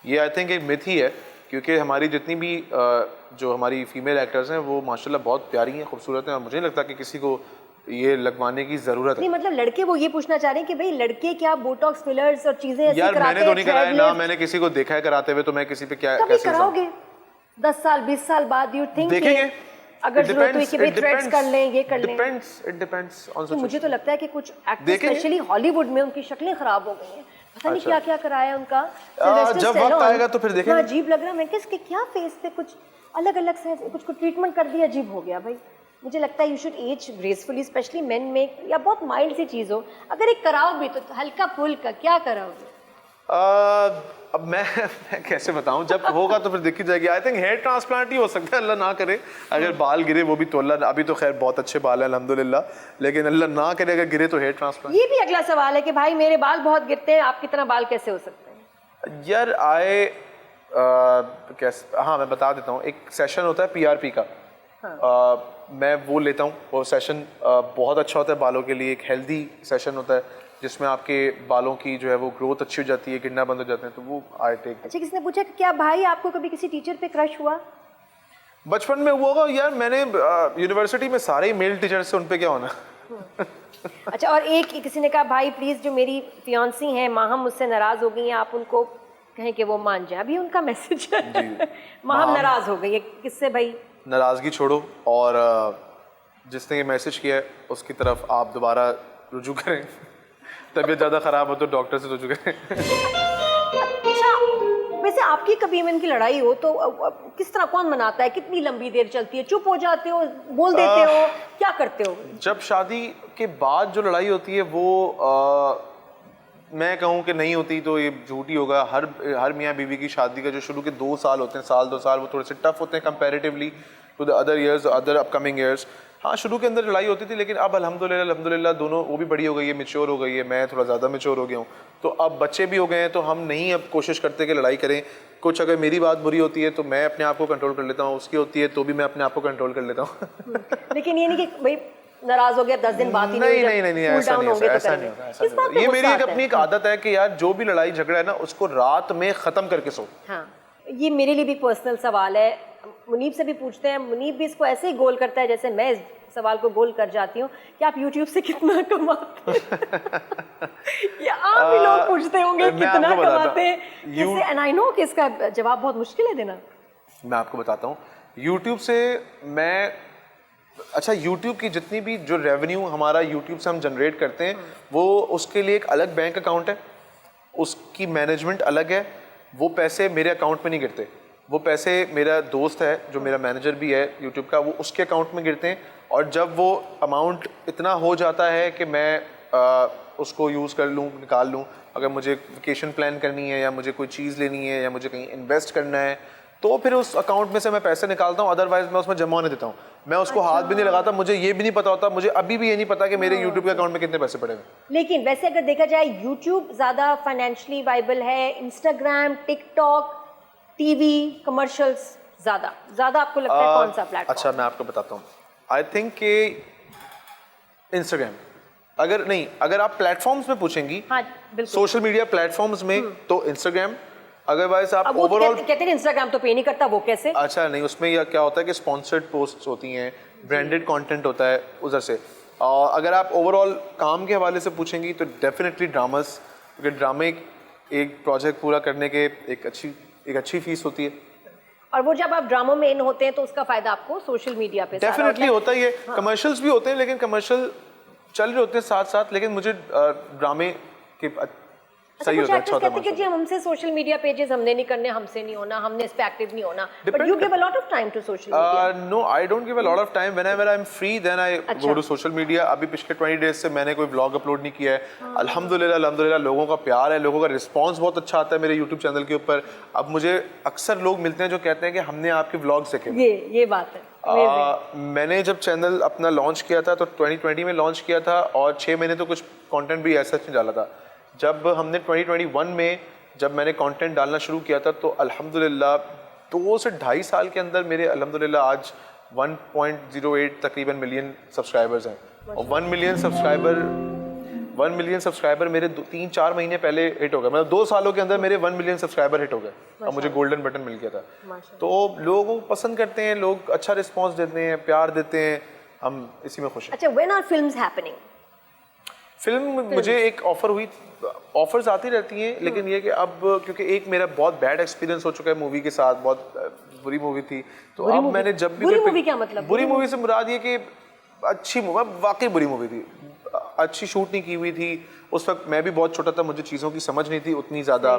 ये आई थिंक एक मिथ ही है, क्योंकि हमारी जितनी भी जो हमारी फीमेल एक्टर्स हैं वो माशाल्लाह बहुत प्यारी हैं, खूबसूरत हैं, और मुझे नहीं लगता कि किसी को ये लगवाने की जरूरत है। नहीं, मतलब लड़के वो ये पूछना चाह रहे हैं कि भाई लड़के क्या बोटॉक्स फिलर्स और चीजें ऐसी यार कराते मैंने तो नहीं कराया ना, हैं? मैंने किसी को देखा है कराते हुए, तो मैं किसी पे क्या कभी कैसे कराओगे 10 साल 20 साल बाद? यू थिंक देखेंगे अगर जरूरत हुई कि भाई थ्रेड्स कर लें, ये कर लें? It depends on situation. मुझे तो लगता है कि कुछ एक्टर्स स्पेशली हॉलीवुड में उनकी शक्लें खराब हो गई हैं, पता नहीं क्या क्या कराया उनका। जब वक्त आएगा तो फिर देखेंगे। अजीब लग रहा है, मैं किसके क्या फेस पे कुछ अलग अलग से कुछ ट्रीटमेंट कर दिया, अजीब हो गया भाई। मुझे लगता है you should age gracefully, specially men में, या बहुत माइल्ड सी चीज हो। अगर एक कराओ भी तो हल्का फुल्का क्या कराओगे? अब मैं कैसे बताऊं, जब होगा तो फिर देखी जाएगी। आई थिंक हेयर ट्रांसप्लांट ही हो सकता है, अल्लाह ना करे। अगर बाल गिरे वो भी तो अल्लाह, अभी तो खैर बहुत अच्छे बाल हैं अल्हम्दुलिल्लाह, लेकिन अल्लाह ना करे अगर गिरे तो हेयर ट्रांसप्लांट। ये भी अगला सवाल है कि भाई मेरे बाल बहुत गिरते हैं, आप कितना बाल कैसे हो सकते हैं? यार कैसे, हाँ मैं बता देता हूँ। एक सेशन होता है PRP का, मैं वो लेता हूँ। वो सेशन बहुत अच्छा होता है बालों के लिए, एक हेल्दी सेशन होता है जिसमें आपके बालों की जो है वो ग्रोथ अच्छी हो जाती है, गिरना बंद हो जाते हैं, तो वो आई टेक। अच्छा, किसने पूछा कि क्या भाई आपको कभी किसी टीचर पे क्रश हुआ? बचपन में हुआ होगा यार, मैंने यूनिवर्सिटी में सारे ही मेल टीचर्स से, उन पे क्या होना। अच्छा, और एक किसी ने कहा भाई प्लीज जो मेरी फियांसी हैं माहम मुझसे नाराज हो गई हैं, आप उनको कहें कि वो मान जाए। अभी उनका मैसेज है माहम नाराज हो गई है, किससे भाई? नाराजगी छोड़ो, और जिसने ये मैसेज किया है उसकी तरफ आप दोबारा रुजू करें। तबीयत ज़्यादा ख़राब हो तो डॉक्टर से रुजू करें। अच्छा, वैसे आपकी कभी इनकी लड़ाई हो तो किस तरह, कौन मनाता है, कितनी लंबी देर चलती है, चुप हो जाते हो, बोल देते हो, क्या करते हो? जब शादी के बाद जो लड़ाई होती है वो मैं कहूँ कि नहीं होती तो ये झूठी होगा। हर मियाँ बीवी की शादी का जो शुरू के 2 साल होते हैं, साल 2 साल, वो थोड़े से टफ होते हैं comparatively to the other years, other upcoming years. हाँ, शुरू के अंदर लड़ाई होती थी, लेकिन अब अल्हम्दुलिल्लाह दोनों, वो भी बड़ी हो गई है, मैच्योर हो गई है, मैं थोड़ा ज़्यादा मैच्योर हो गया हूँ, तो अब बच्चे भी हो गए हैं, तो हम नहीं अब कोशिश करते कि लड़ाई करें। कुछ अगर मेरी बात बुरी होती है तो मैं अपने आप को कंट्रोल कर लेता हूँ, उसकी होती है तो भी मैं अपने आप को कंट्रोल कर लेता हूँ। लेकिन ये नहीं कि भाई नाराज हो गया 10 दिन बाद ही नहीं, ऐसा नहीं होता। ये मेरी एक अपनी एक आदत है कि यार जो भी लड़ाई झगड़ा है ना, उसको रात में ख़त्म करके सो। हाँ, ये मेरे लिए भी पर्सनल सवाल है, मुनीब से भी पूछते हैं, मुनीब भी इसको ऐसे ही गोल करता है जैसे मैं इस सवाल को गोल कर जाती हूँ कि आप YouTube से कितना कमाते हैं? या आप भी लोग पूछते होंगे कितना कमाते हैं, जैसे, एंड आई नो कि इसका जवाब बहुत मुश्किल है देना। मैं आपको बताता हूँ, YouTube से मैं, अच्छा, YouTube की जितनी भी जो रेवेन्यू हमारा YouTube से हम जनरेट करते हैं, वो उसके लिए एक अलग बैंक अकाउंट है, उसकी मैनेजमेंट अलग है, वो पैसे मेरे अकाउंट में नहीं गिरते। वो पैसे मेरा दोस्त है जो मेरा मैनेजर भी है YouTube का, वो उसके अकाउंट में गिरते हैं, और जब वो अमाउंट इतना हो जाता है कि मैं उसको यूज़ कर लूँ, निकाल लूँ, अगर मुझे वेकेशन प्लान करनी है या मुझे कोई चीज़ लेनी है या मुझे कहीं इन्वेस्ट करना है, तो फिर उस अकाउंट में से मैं पैसे निकालता हूँ, अदरवाइज मैं उसमें जमा होने देता हूँ। मैं उसको हाथ भी नहीं लगाता, मुझे ये भी नहीं पता होता, मुझे अभी भी ये नहीं पता कि मेरे YouTube के अकाउंट में कितने पैसे पड़े हुए। लेकिन वैसे अगर देखा जाए YouTube ज़्यादा फाइनेंशियली वाइबल है, इंस्टाग्राम, टिकटॉक, टीवी, कमर्शियल्स ज़्यादा आपको लगता है कौन सा प्लेटफॉर्म? अच्छा, मैं आपको बताता हूँ, आई थिंक कि इंस्टाग्राम। अगर आप प्लेटफॉर्म्स में पूछेंगी, हाँ, सोशल मीडिया प्लेटफॉर्म्स में, तो इंस्टाग्राम। अदरवाइज आप ओवरऑल कहते हैं इंस्टाग्राम तो पे नहीं करता, वो कैसे? अच्छा, नहीं, उसमें यह क्या होता है कि स्पॉन्सर्ड पोस्ट्स होती हैं, ब्रांडेड कंटेंट होता है उधर से। अगर आप ओवरऑल काम के हवाले से पूछेंगी तो डेफिनेटली ड्रामास, क्योंकि ड्रामे एक प्रोजेक्ट पूरा करने के एक अच्छी फीस होती है, और वो जब आप ड्रामों में इन होते हैं तो उसका फायदा आपको सोशल मीडिया पे डेफिनेटली होता ही है। कमर्शियल्स भी होते हैं, लेकिन कमर्शियल चल रहे होते हैं साथ साथ, लेकिन मुझे ड्रामे के सही होता है, अच्छा होता है। कहते हैं कि हमसे सोशल मीडिया पेजेस हमने नहीं करने, हमसे नहीं होना, हमने इस पे एक्टिव नहीं होना, but you give a lot of time to social media. No, I don't give a lot of time, whenever I am free then I go to social media. अभी पिछले 20 डेज से मैंने कोई व्लॉग अपलोड नहीं किया है। अल्हम्दुलिल्लाह लोगों का प्यार है, लोगों का रिस्पांस बहुत अच्छा आता है मेरे यूट्यूब चैनल के ऊपर। अब मुझे अक्सर लोग मिलते हैं जो कहते हैं कि हमने आपके व्लॉग्स देखे। ये बात है। मैंने जब चैनल अपना लॉन्च किया था तो 2020 में लॉन्च किया था, और 6 महीने तो कुछ कंटेंट भी ऐसा नहीं डाला था। जब हमने 2021 में जब मैंने कंटेंट डालना शुरू किया था, तो अल्हम्दुलिल्लाह 2 से 2.5 साल के अंदर मेरे अल्हम्दुलिल्लाह आज 1.08 तकरीबन मिलियन सब्सक्राइबर्स हैं। और 1 मिलियन सब्सक्राइबर मेरे 3-4 महीने पहले हिट हो गए, मतलब 2 सालों के अंदर मेरे 1 मिलियन सब्सक्राइबर हिट हो गए, और मुझे गोल्डन बटन मिल गया था। तो लोगों को पसंद करते हैं, लोग अच्छा रिस्पॉन्स देते हैं, प्यार देते हैं, हम इसी में खुश हैं। अच्छा, when are films happening? Film मुझे एक ऑफर हुई, ऑफर्स आती रहती हैं, लेकिन ये कि अब क्योंकि एक मेरा बहुत बैड एक्सपीरियंस हो चुका है मूवी के साथ, बहुत बुरी मूवी थी, तो अब मैंने जब भी बुरी मूवी क्या मतलब? बुरी मूवी से मुराद ये कि अच्छी मूवी, वाकई बुरी मूवी थी, अच्छी शूट नहीं की हुई थी। उस वक्त मैं भी बहुत छोटा था, मुझे चीज़ों की समझ नहीं थी उतनी ज़्यादा,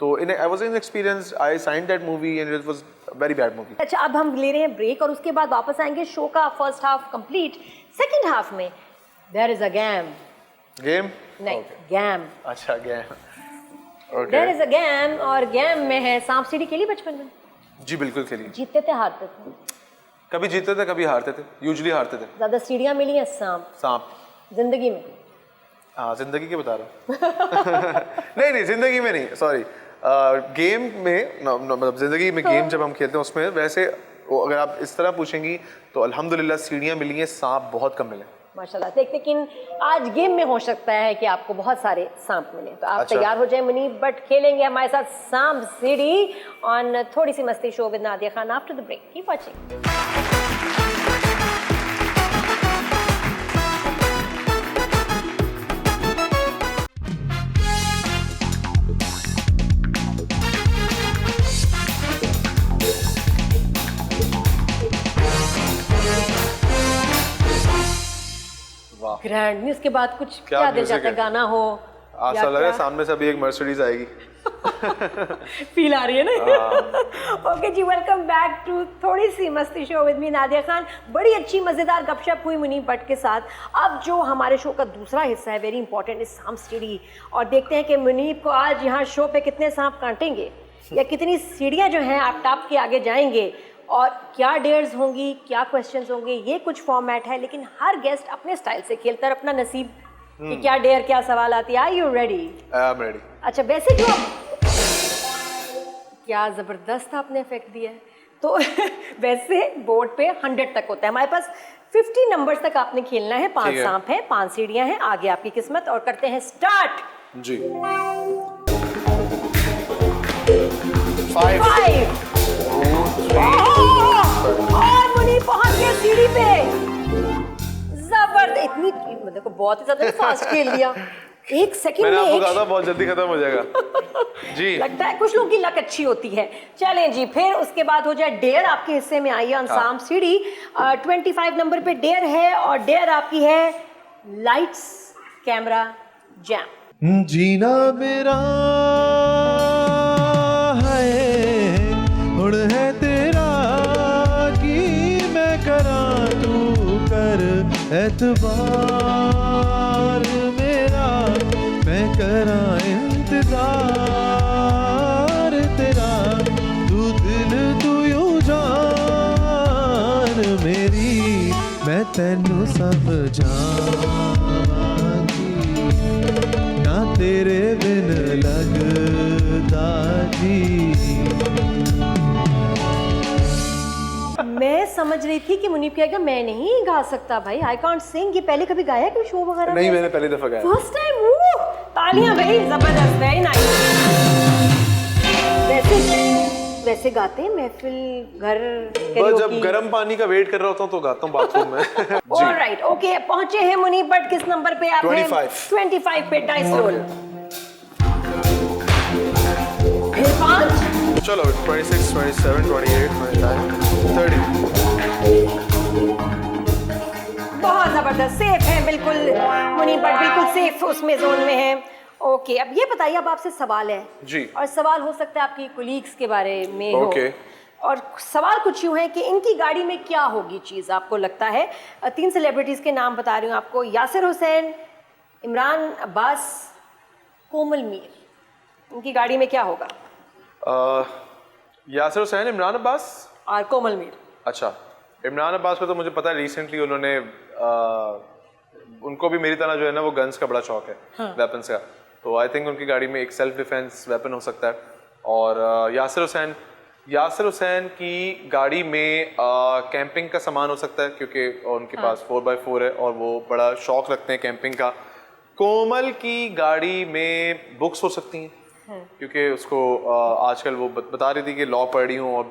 तो I was in experience, I signed that movie and it was very bad movie. अच्छा, अब हम ले रहे हैं ब्रेक, और उसके बाद वापस आएंगे। शो का first half complete, second half में देयर इज अ गेम नहीं, गैम। अच्छा, गैम, ओके। देयर इज अ गैम, और गैम में है सांप सीढ़ी। खेली बचपन में? जी बिल्कुल खेली। जीतते थे, हारते थे? कभी जीतते थे, कभी हारते थे, यूजुअली हारते थे। ज्यादा सीढ़ियां मिली हैं सांप जिंदगी में? हाँ, जिंदगी के बता रहा हूँ। नहीं, जिंदगी में नहीं, सॉरी, गेम में, मतलब जिंदगी में गेम जब हम खेलते हैं उसमें, वैसे अगर आप इस तरह पूछेंगी तो अल्हम्दुलिल्लाह सीढ़ियाँ मिली हैं, सांप बहुत कम मिले माशाल्लाह। लेकिन आज गेम में हो सकता है कि आपको बहुत सारे सांप मिले, तो आप तैयार हो जाए मुनीब बट खेलेंगे हमारे साथ सांप सीढ़ी ऑन थोड़ी सी मस्ती show with Nadia Khan after the break. Keep watching. Grand news के बाद कुछ क्या दिल जाता है, गाना हो, ऐसा लग रहा है सामने से अभी एक मर्सिडीज आएगी। फील आ रही है ना। ओके जी, वेलकम बैक टू थोड़ी सी मस्ती show with me Nadia Khan. बड़ी अच्छी मजेदार गपशप हुई मुनीब भट्ट के साथ। अब जो हमारे शो का दूसरा हिस्सा है, वेरी इंपॉर्टेंट, इज सांप सीढ़ी। और देखते हैं कि मुनीब को आज यहाँ शो पे कितने सांप काटेंगे या कितनी सीढ़ियाँ जो हैं आप टाप के आगे जाएंगे, और क्या डेयर्स होंगी, क्या क्वेश्चंस होंगे, ये कुछ फॉर्मेट है। लेकिन हर गेस्ट अपने स्टाइल से खेलता है, अपना नसीब कि क्या डेयर, क्या सवाल आती है। Are you ready? I am ready. अच्छा, वैसे जो क्या ज़बरदस्त आपने इफेक्ट दिया है। तो वैसे बोर्ड पे 100 तक होता है, हमारे पास 50 नंबर्स तक आपने खेलना है। 5 सांप हैं, 5 सीढ़ियां हैं, आगे आपकी किस्मत। और करते हैं स्टार्ट जी। 5 और मुनीब पहुंच गए सीढ़ी पे। जबरदस्त, इतनी मतलब को बहुत ही ज्यादा फास्ट खेल लिया। 1 सेकंड में मैंने आपको कहा था बहुत जल्दी खत्म हो जाएगा। जी, लगता है कुछ लोगों की लक अच्छी होती है। चलें जी, फिर उसके बाद हो जाए डेयर आपके हिस्से में। आइए सांप सीढ़ी 25 नंबर पे डेयर है, और डेयर आपकी है लाइट्स कैमरा जैम। जीना मेरा है हुण है तेरा की मैं करा तू कर एतबार मेरा, मैं करा इंतजार तेरा, तू दिल तू यूं जान मेरी, मैं तैनू समझावांगी ना तेरे बिन लगदा जी। मैं समझ रही थी कि मुनीब कहेगा मैं नहीं गा सकता भाई, आई कांट सिंग। ये पहले कभी गाया कोई शो वगैरह? नहीं, मैंने पहली दफा गाया। First time. तालियां भाई, जबरदस्त, वेरी नाइस। वैसे गाते हैं महफिल, घर, बस जब गर्म पानी का वेट कर रहा होता हूँ तो गाता हूँ बाथरूम में। ऑलराइट, ओके, पहुंचे हैं मुनीब भट्ट। किस नंबर पे आप हैं? 25 पे डाइस रोल। फिर 5। चलो 26, 27, 28, 29, 30। बहुत जबरदस्त, सेफ है बिल्कुल मुनीब भट्ट, बिल्कुल सेफ उसमें जोन में है। ओके, अब ये बताइए, अब आपसे सवाल है जी। और सवाल हो सकता है आपकी कोलीग्स के बारे में हो। ओके। और सवाल कुछ यूँ है कि इनकी गाड़ी में क्या होगी चीज़, आपको लगता है। 3 सेलिब्रिटीज़ के नाम बता रही हूँ आपको, यासिर हुसैन, इमरान अब्बास, कोमल मीर। इनकी गाड़ी में क्या होगा? यासिर हुसैन, इमरान अब्बास और कोमल मीर। अच्छा, इमरान अब्बास को तो मुझे पता है रिसेंटली उन्होंने उनको भी मेरी तरह जो है ना वो गन्स का बड़ा शौक है, वेपन्स का। तो आई थिंक उनकी गाड़ी में एक सेल्फ डिफेंस वेपन हो सकता है। और यासिर हुसैन की गाड़ी में कैंपिंग का सामान हो सकता है, क्योंकि उनके पास 4x4 है और वो बड़ा शौक रखते हैं कैंपिंग का। कोमल की गाड़ी में बुक्स हो सकती हैं, क्योंकि उसको आजकल वो बता रही थी कि लॉ पढ़ रही हूँ और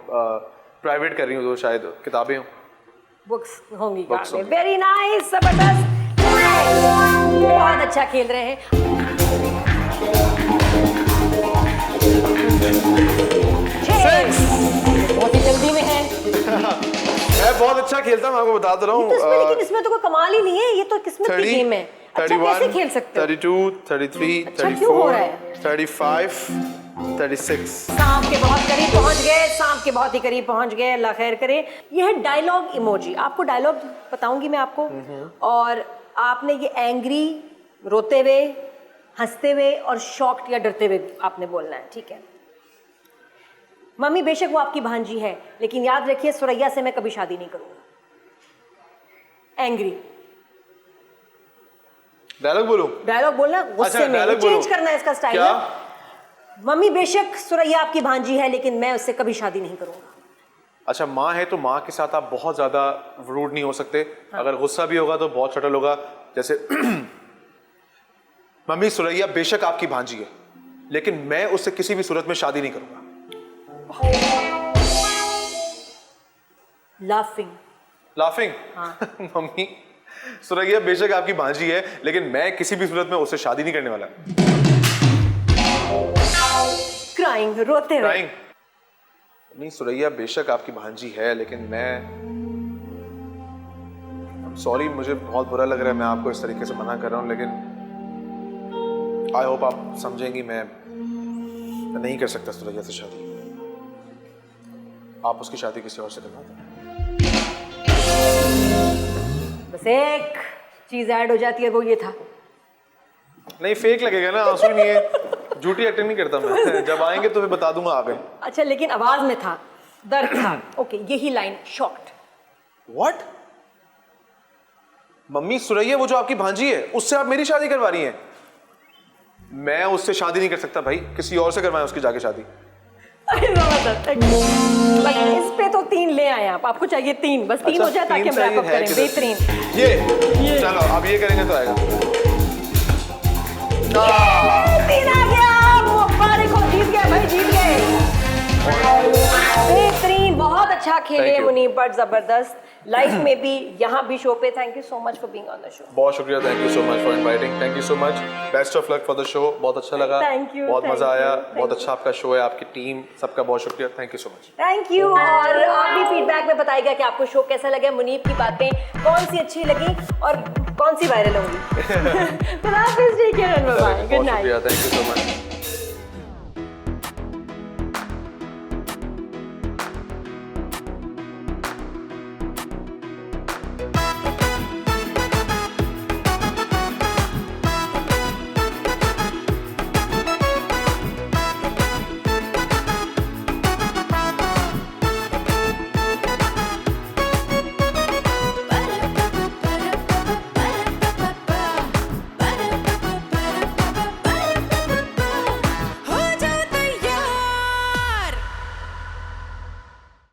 प्राइवेट कर रही हूँ, तो शायद किताबें हों, बुक्स होंगी कार में। वेरी नाइस, जबरदस्त, बहुत अच्छा खेल रहे हैं। बहुत ही जल्दी में है। मैं बहुत अच्छा खेलता हूँ, आपको बता रहा हूँ। लेकिन इसमें तो कोई कमाल ही नहीं है, ये तो किस्मत की गेम है। अच्छा, कैसे खेल सकते हो? 32, 33, 34, 35, 36। सांप के बहुत करीब पहुंच गए, सांप के बहुत ही करीब पहुंच गए, अल्लाह खैर करे। ये है डायलॉग इमोजी। आपको डायलॉग बताऊंगी मैं आपको, और आपने ये एंग्री, रोते हुए, हंसते हुए और शॉक्ड या डरते हुए आपने बोलना है, ठीक है? मम्मी बेशक वो आपकी भांजी है, लेकिन याद रखिए सुरैया से मैं कभी शादी नहीं करूंगा। एंग्री डायलॉग बोलूं? डायलॉग बोलना गुस्से में, चेंज करना है इसका स्टाइल। मम्मी बेशक सुरैया आपकी भांजी है, लेकिन मैं उससे कभी शादी नहीं करूंगा। अच्छा, माँ है तो माँ के साथ आप बहुत ज्यादा रूड नहीं हो सकते। हाँ। अगर गुस्सा भी होगा तो बहुत सटल होगा, जैसे मम्मी सुरैया बेशक आपकी भांजी है, लेकिन मैं उससे किसी भी सूरत में शादी नहीं करूंगा। लाफिंग हाँ। मम्मी सुरैया बेशक आपकी भांजी है, लेकिन मैं किसी भी सूरत में उससे शादी नहीं करने वाला। क्राइंग, रोते हुए। नहीं, सुरैया बेशक आपकी भांजी है, लेकिन मैं सॉरी, मुझे बहुत बुरा लग रहा है, मैं आपको इस तरीके से मना कर रहा हूं, लेकिन आई होप आप समझेंगी, मैं नहीं कर सकता सुरैया से शादी। आप उसकी शादी किसी और से करना। बस एक चीज ऐड हो जाती है, वो ये था। नहीं फेक लगेगा ना, आंसू नहीं है, झूठी एक्टिंग नहीं करता मैं। जब आएंगे तो मैं बता दूंगा आप। अच्छा लेकिन आवाज में था, दर्द था। ओके यही line shocked. What? Mummy Suraiya वो जो आपकी भांजी है उससे आप मेरी शादी करवा रही हैं? मैं उससे शादी नहीं कर सकता भाई, किसी और से करवाएं उसकी जाके शादी। इस पे तो 3 ले आए आप, आपको चाहिए 3, बस 3 हो जाए ताकि हम रैप अप करें। बेहतरीन। ये चलो अब ये करेंगे तो आएगा। 3 आ गया, मुबारक हो, जीत गए भाई, जीत गए। बेहतरीन, बहुत अच्छा खेले मुनीब, बट जबरदस्त। लाइफ में भी, यहाँ भी शो पे। Thank you so much for being on the show. बहुत शुक्रिया, thank you so much for inviting, thank you so much, best of luck for the show. बहुत अच्छा लगा, Thank you, बहुत thank मजा आया, you, बहुत अच्छा आपका शो है, आपकी टीम सबका बहुत शुक्रिया, thank you so much. Thank you. और आप भी फीडबैक में बताइएगा कि आपको शो कैसा लगा, मुनीब की बातें कौन सी अच्छी लगी और कौन सी वायरल होंगी। Good night. बहुत शुक्रिया, थैंक यू सो मच।